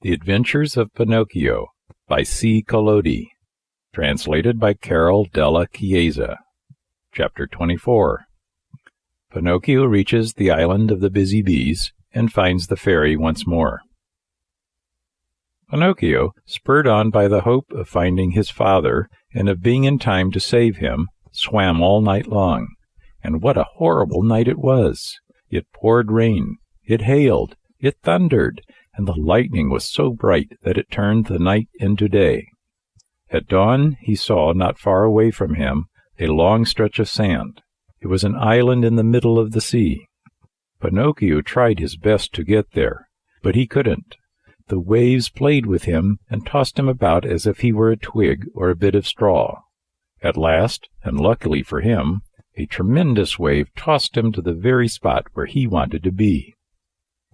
The Adventures of Pinocchio by C. Collodi. Translated by Carol della Chiesa. Chapter 24. Pinocchio reaches the island of the busy bees and finds the fairy once more. Pinocchio, spurred on by the hope of finding his father and of being in time to save him, swam all night long. And what a horrible night it was! It poured rain, it hailed, it thundered, and the lightning was so bright that it turned the night into day. At dawn he saw, not far away from him, a long stretch of sand. It was an island in the middle of the sea. Pinocchio tried his best to get there, but he couldn't. The waves played with him and tossed him about as if he were a twig or a bit of straw. At last, and luckily for him, a tremendous wave tossed him to the very spot where he wanted to be.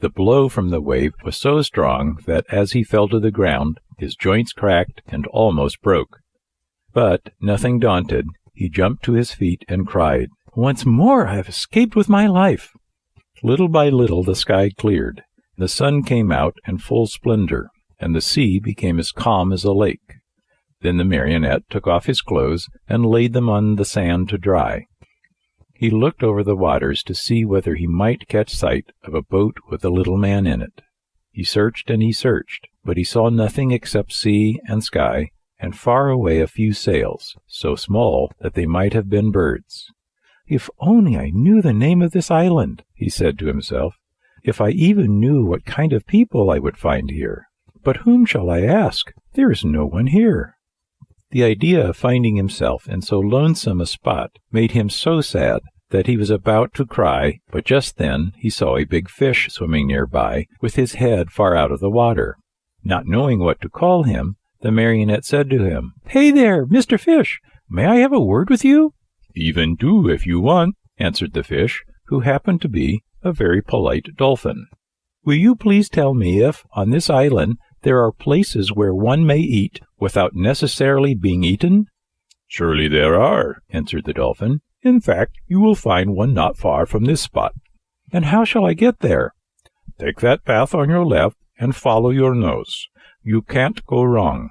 The blow from the wave was so strong that as he fell to the ground, his joints cracked and almost broke. But, nothing daunted, he jumped to his feet and cried, "Once more I have escaped with my life!" Little by little the sky cleared. The sun came out in full splendor, and the sea became as calm as a lake. Then the marionette took off his clothes and laid them on the sand to dry. He looked over the waters to see whether he might catch sight of a boat with a little man in it. He searched and he searched, but he saw nothing except sea and sky, and far away a few sails, so small that they might have been birds. "If only I knew the name of this island," he said to himself. "If I even knew what kind of people I would find here. But whom shall I ask? There is no one here." The idea of finding himself in so lonesome a spot made him so sad that he was about to cry, but just then he saw a big fish swimming nearby, with his head far out of the water. Not knowing what to call him, the marionette said to him, "Hey there, Mr. Fish, may I have a word with you?" "Even two, if you want," answered the fish, who happened to be a very polite dolphin. "Will you please tell me if, on this island, there are places where one may eat without necessarily being eaten?" "Surely there are," answered the dolphin. "In fact, you will find one not far from this spot." "And how shall I get there?" "Take that path on your left and follow your nose. You can't go wrong."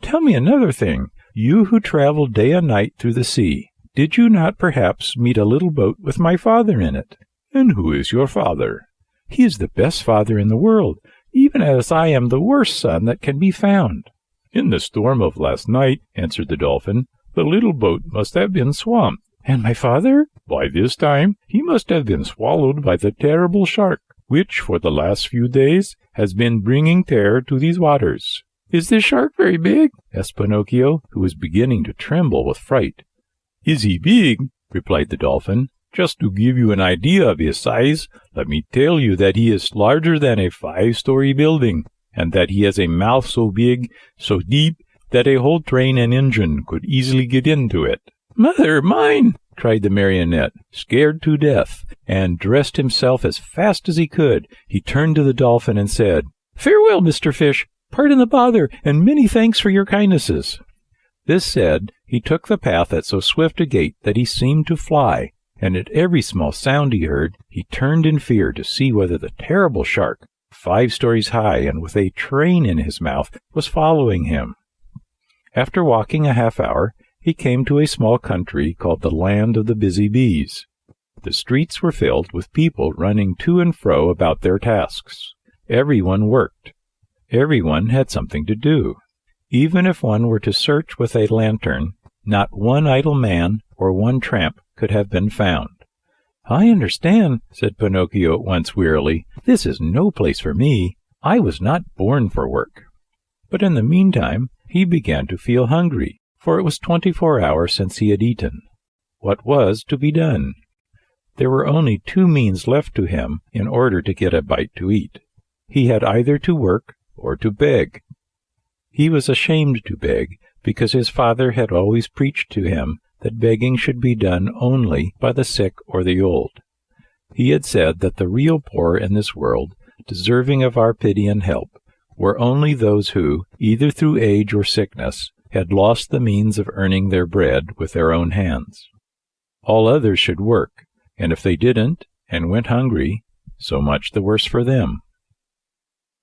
"Tell me another thing. You who travel day and night through the sea, did you not perhaps meet a little boat with my father in it?" "And who is your father?" "He is the best father in the world, even as I am the worst son that can be found." "In the storm of last night," answered the dolphin, "the little boat must have been swamped." "And my father?" "By this time he must have been swallowed by the terrible shark, which for the last few days has been bringing terror to these waters." "Is this shark very big?" asked Pinocchio, who was beginning to tremble with fright. "Is he big?" replied the dolphin. "Just to give you an idea of his size, let me tell you that he is larger than a 5-story building, and that he has a mouth so big, so deep, that a whole train and engine could easily get into it." "Mother mine!" cried the marionette, scared to death, and dressed himself as fast as he could. He turned to the dolphin and said, "Farewell, Mr. Fish. Pardon the bother, and many thanks for your kindnesses." This said, he took the path at so swift a gait that he seemed to fly, and at every small sound he heard, he turned in fear to see whether the terrible shark, 5 stories high and with a train in his mouth, was following him. After walking a half-hour, he came to a small country called the Land of the Busy Bees. The streets were filled with people running to and fro about their tasks. Everyone worked. Everyone had something to do. Even if one were to search with a lantern, not one idle man or one tramp could have been found. "I understand," said Pinocchio at once wearily. "This is no place for me. I was not born for work." But in the meantime he began to feel hungry, for it was 24 hours since he had eaten. What was to be done? There were only 2 means left to him in order to get a bite to eat. He had either to work or to beg. He was ashamed to beg, because his father had always preached to him that begging should be done only by the sick or the old. He had said that the real poor in this world, deserving of our pity and help, were only those who, either through age or sickness, had lost the means of earning their bread with their own hands. All others should work, and if they didn't, and went hungry, so much the worse for them.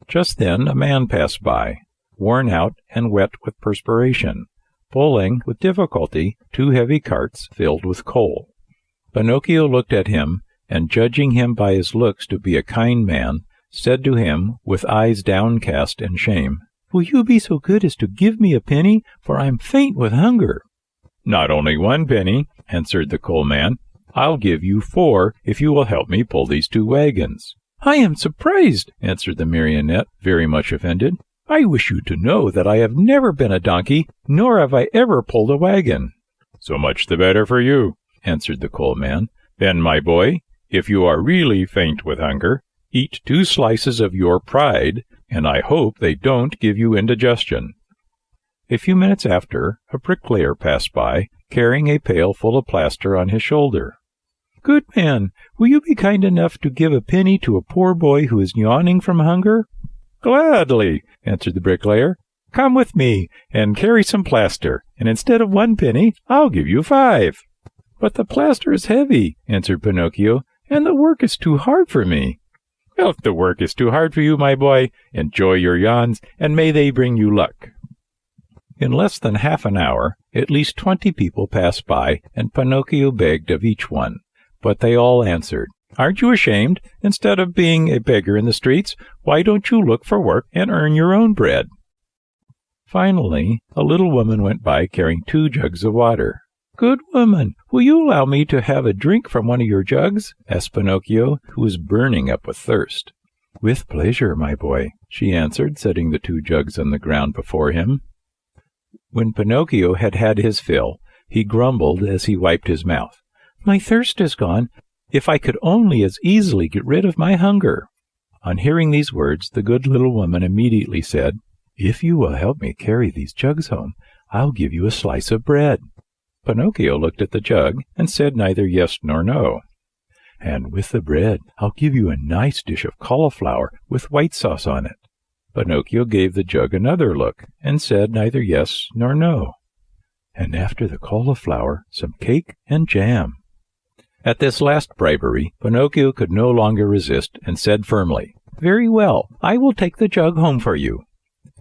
Just then a man passed by, worn out and wet with perspiration, pulling with difficulty 2 heavy carts filled with coal. Pinocchio looked at him, and judging him by his looks to be a kind man, said to him, with eyes downcast in shame, "Will you be so good as to give me a penny, for I am faint with hunger?" "Not only 1 penny," answered the coal man. "I'll give you 4 if you will help me pull these 2 wagons." "I am surprised," answered the marionette, very much offended. "I wish you to know that I have never been a donkey, nor have I ever pulled a wagon." "So much the better for you," answered the coal man. "Then, my boy, if you are really faint with hunger, eat 2 slices of your pride, and I hope they don't give you indigestion." A few minutes after, a bricklayer passed by, carrying a pail full of plaster on his shoulder. "Good man, will you be kind enough to give a penny to a poor boy who is yawning from hunger?" "Gladly," answered the bricklayer. "Come with me, and carry some plaster, and instead of 1 penny, I'll give you 5. "But the plaster is heavy," answered Pinocchio, "and the work is too hard for me." "Well, if the work is too hard for you, my boy, enjoy your yawns, and may they bring you luck." In less than half an hour, at least 20 people passed by, and Pinocchio begged of each one. But they all answered, "Aren't you ashamed? Instead of being a beggar in the streets, why don't you look for work and earn your own bread?" Finally, a little woman went by carrying 2 jugs of water. "Good woman, will you allow me to have a drink from one of your jugs?" asked Pinocchio, who was burning up with thirst. "With pleasure, my boy," she answered, setting the 2 jugs on the ground before him. When Pinocchio had had his fill, he grumbled as he wiped his mouth, "My thirst is gone. If I could only as easily get rid of my hunger." On hearing these words, the good little woman immediately said, "If you will help me carry these jugs home, I'll give you a slice of bread." Pinocchio looked at the jug and said neither yes nor no. "And with the bread, I'll give you a nice dish of cauliflower with white sauce on it." Pinocchio gave the jug another look and said neither yes nor no. "And after the cauliflower, some cake and jam." At this last bribery, Pinocchio could no longer resist and said firmly, "Very well, I will take the jug home for you."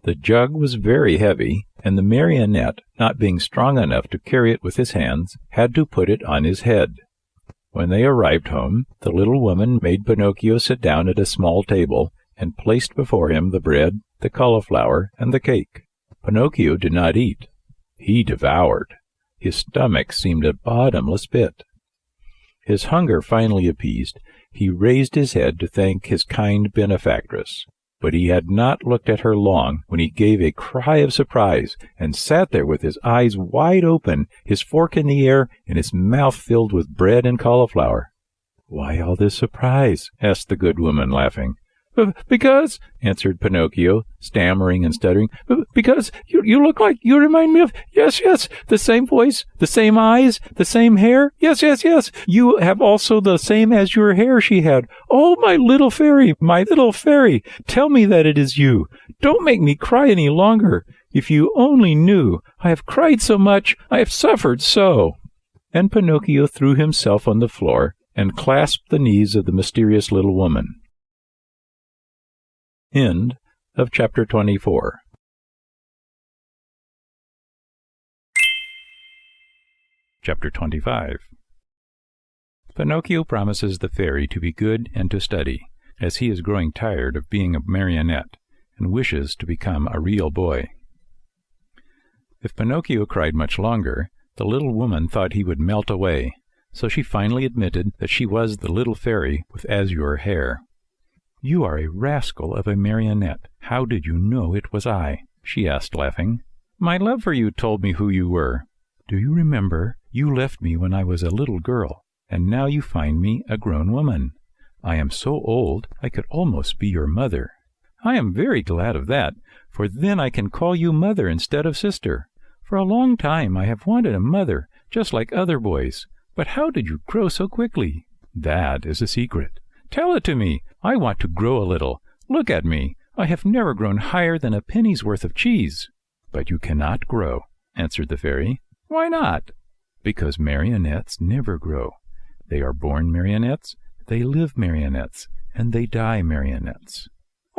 The jug was very heavy, and the marionette, not being strong enough to carry it with his hands, had to put it on his head. When they arrived home, the little woman made Pinocchio sit down at a small table and placed before him the bread, the cauliflower, and the cake. Pinocchio did not eat. He devoured. His stomach seemed a bottomless pit. His hunger finally appeased, he raised his head to thank his kind benefactress. But he had not looked at her long when he gave a cry of surprise and sat there with his eyes wide open, his fork in the air, and his mouth filled with bread and cauliflower. "Why all this surprise?" asked the good woman, laughing. "Because," answered Pinocchio, stammering and stuttering, "because you look like, you remind me of, yes, the same voice, the same eyes, the same hair, yes, you have also the same azure hair she had. Oh, my little fairy, tell me that it is you. Don't make me cry any longer. If you only knew, I have cried so much, I have suffered so." And Pinocchio threw himself on the floor and clasped the knees of the mysterious little woman. End of chapter 24. Chapter 25. Pinocchio promises the fairy to be good and to study, as he is growing tired of being a marionette, and wishes to become a real boy. If Pinocchio cried much longer, the little woman thought he would melt away, so she finally admitted that she was the little fairy with azure hair. "You are a rascal of a marionette. How did you know it was I?" she asked, laughing. "My love for you told me who you were. Do you remember? You left me when I was a little girl, and now you find me a grown woman. I am so old I could almost be your mother. I am very glad of that, for then I can call you mother instead of sister. For a long time I have wanted a mother, just like other boys. But how did you grow so quickly?" "That is a secret." "Tell it to me. I want to grow a little. Look at me. I have never grown higher than a penny's worth of cheese." "But you cannot grow," answered the fairy. "Why not?" "Because marionettes never grow. They are born marionettes, they live marionettes, and they die marionettes."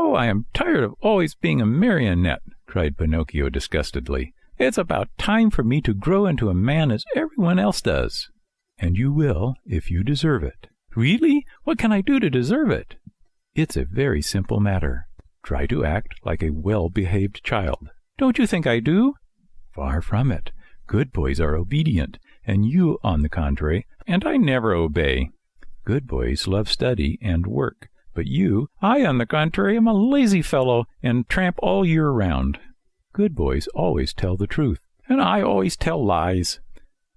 "Oh, I am tired of always being a marionette," cried Pinocchio disgustedly. "It's about time for me to grow into a man as everyone else does." "And you will, if you deserve it." "Really? What can I do to deserve it?" "It's a very simple matter. Try to act like a well-behaved child." "Don't you think I do?" "Far from it. Good boys are obedient, and you, on the contrary, and I never obey. Good boys love study and work, but you, I, on the contrary, am a lazy fellow and tramp all year round. Good boys always tell the truth, and I always tell lies.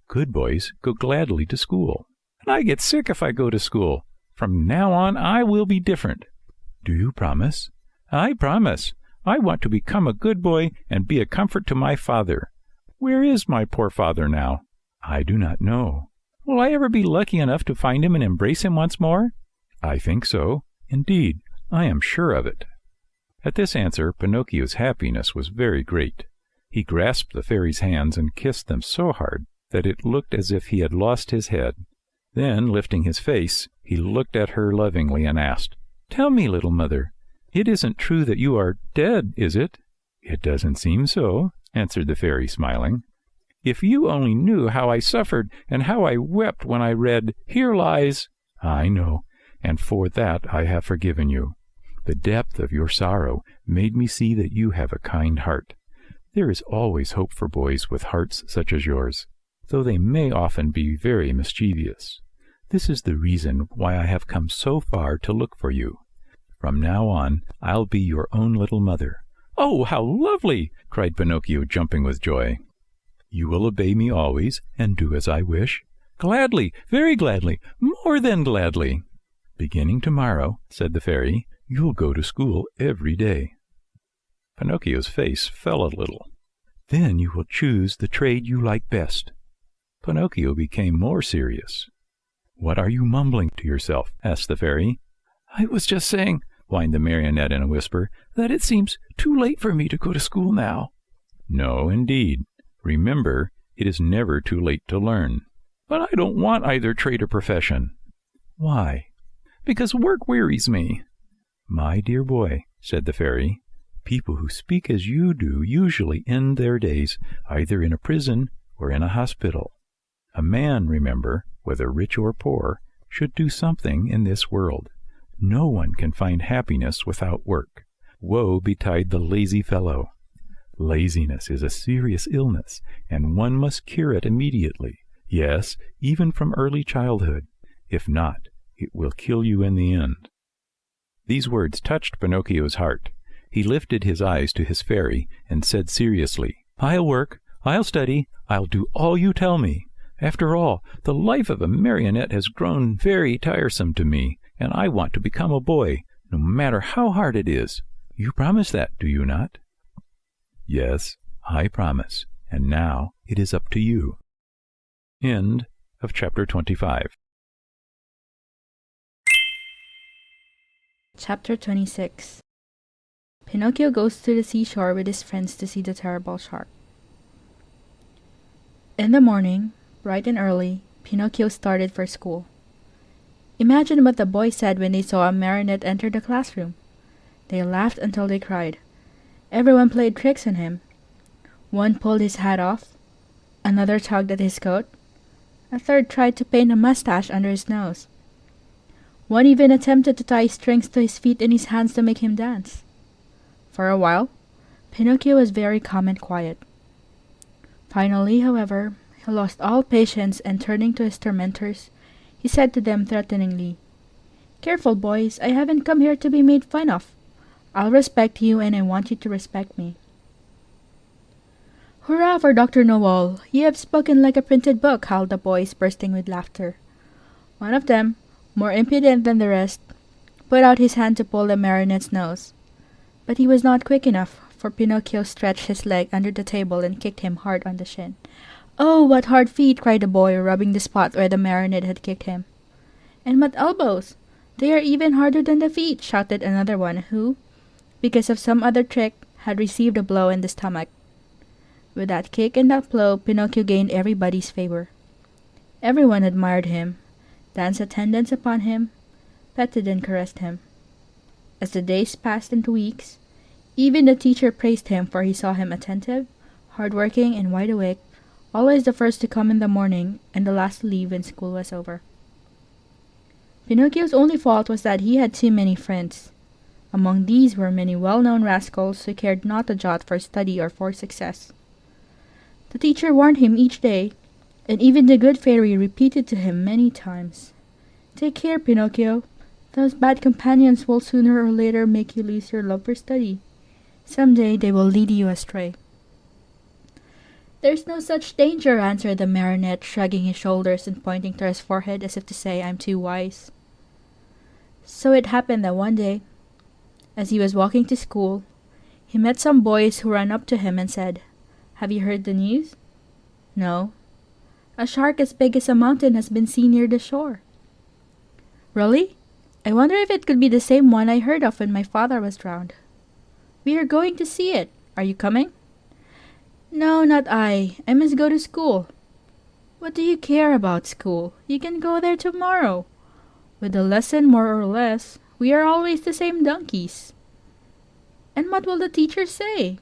Good boys go gladly to school, and I get sick if I go to school. From now on, I will be different." "Do you promise?" "I promise. I want to become a good boy and be a comfort to my father. Where is my poor father now?" "I do not know." "Will I ever be lucky enough to find him and embrace him once more?" "I think so. Indeed, I am sure of it." At this answer, Pinocchio's happiness was very great. He grasped the fairy's hands and kissed them so hard that it looked as if he had lost his head. Then, lifting his face, he looked at her lovingly and asked, "Tell me, little mother, it isn't true that you are dead, is it?" "It doesn't seem so," answered the fairy, smiling. "If you only knew how I suffered and how I wept when I read, 'Here lies—'" "I know, and for that I have forgiven you. The depth of your sorrow made me see that you have a kind heart. There is always hope for boys with hearts such as yours, though they may often be very mischievous. This is the reason why I have come so far to look for you. From now on, I'll be your own little mother." "Oh, how lovely!" cried Pinocchio, jumping with joy. "You will obey me always and do as I wish?" "Gladly, very gladly, more than gladly." "Beginning tomorrow," said the fairy, "you'll go to school every day." Pinocchio's face fell a little. "Then you will choose the trade you like best." Pinocchio became more serious. "What are you mumbling to yourself?" asked the fairy. "I was just saying," whined the marionette in a whisper, "that it seems too late for me to go to school now." "No, indeed. Remember, it is never too late to learn." "But I don't want either trade or profession." "Why?" "Because work wearies me." "My dear boy," said the fairy, "people who speak as you do usually end their days either in a prison or in a hospital. A man, remember, whether rich or poor, should do something in this world. No one can find happiness without work. Woe betide the lazy fellow. Laziness is a serious illness, and one must cure it immediately. Yes, even from early childhood. If not, it will kill you in the end." These words touched Pinocchio's heart. He lifted his eyes to his fairy and said seriously, "I'll work, I'll study, I'll do all you tell me. After all, the life of a marionette has grown very tiresome to me, and I want to become a boy, no matter how hard it is. You promise that, do you not?" "Yes, I promise, and now it is up to you." End of chapter 25. Chapter 26. Pinocchio goes to the seashore with his friends to see the terrible shark. In the morning, bright and early, Pinocchio started for school. Imagine what the boys said when they saw a marionette enter the classroom. They laughed until they cried. Everyone played tricks on him. One pulled his hat off, another tugged at his coat, a third tried to paint a mustache under his nose. One even attempted to tie strings to his feet and his hands to make him dance. For a while, Pinocchio was very calm and quiet. Finally, however, he lost all patience, and turning to his tormentors, he said to them threateningly, "Careful, boys, I haven't come here to be made fun of. I'll respect you, and I want you to respect me." "Hurrah for Dr. Know-all! You have spoken like a printed book," howled the boys, bursting with laughter. One of them, more impudent than the rest, put out his hand to pull the marionette's nose. But he was not quick enough, for Pinocchio stretched his leg under the table and kicked him hard on the shin. "Oh, what hard feet!" cried the boy, rubbing the spot where the marionette had kicked him. "And what elbows! They are even harder than the feet!" shouted another one, who, because of some other trick, had received a blow in the stomach. With that kick and that blow, Pinocchio gained everybody's favor. Everyone admired him, danced attendance upon him, petted and caressed him. As the days passed into weeks, even the teacher praised him, for he saw him attentive, hardworking, and wide awake, always the first to come in the morning and the last to leave when school was over. Pinocchio's only fault was that he had too many friends. Among these were many well-known rascals who cared not a jot for study or for success. The teacher warned him each day, and even the good fairy repeated to him many times, "Take care, Pinocchio. Those bad companions will sooner or later make you lose your love for study. Some day they will lead you astray." "There's no such danger," answered the marionette, shrugging his shoulders and pointing to his forehead as if to say, "I'm too wise." So it happened that one day, as he was walking to school, he met some boys who ran up to him and said, "Have you heard the news?" "No." "A shark as big as a mountain has been seen near the shore." "Really? I wonder if it could be the same one I heard of when my father was drowned." "We are going to see it. Are you coming?" "No, not I. I must go to school." "What do you care about school? You can go there tomorrow. With a lesson more or less, we are always the same donkeys." "And what will the teacher say?"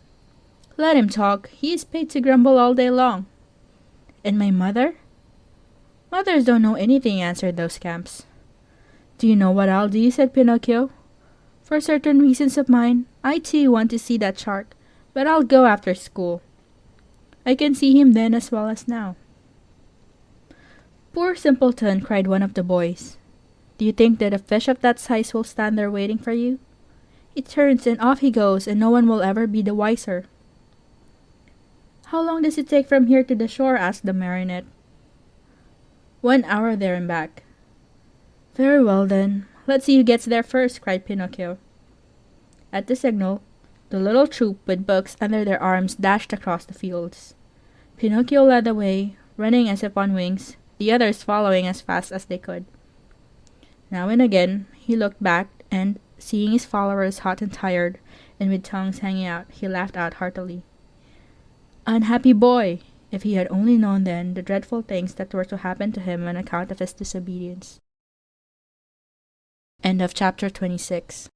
"Let him talk. He is paid to grumble all day long." "And my mother?" "Mothers don't know anything," answered those scamps. "Do you know what I'll do?" said Pinocchio. "For certain reasons of mine, I too want to see that shark, but I'll go after school. I can see him then as well as now." "Poor simpleton," cried one of the boys. "Do you think that a fish of that size will stand there waiting for you? He turns and off he goes, and no one will ever be the wiser." "How long does it take from here to the shore?" asked the marionette. "1 hour there and back." "Very well then, let's see who gets there first," cried Pinocchio. At the signal, the little troop with books under their arms dashed across the fields. Pinocchio led the way, running as if on wings, the others following as fast as they could. Now and again he looked back, and, seeing his followers hot and tired, and with tongues hanging out, he laughed out heartily. Unhappy boy! If he had only known then the dreadful things that were to happen to him on account of his disobedience. End of chapter 26.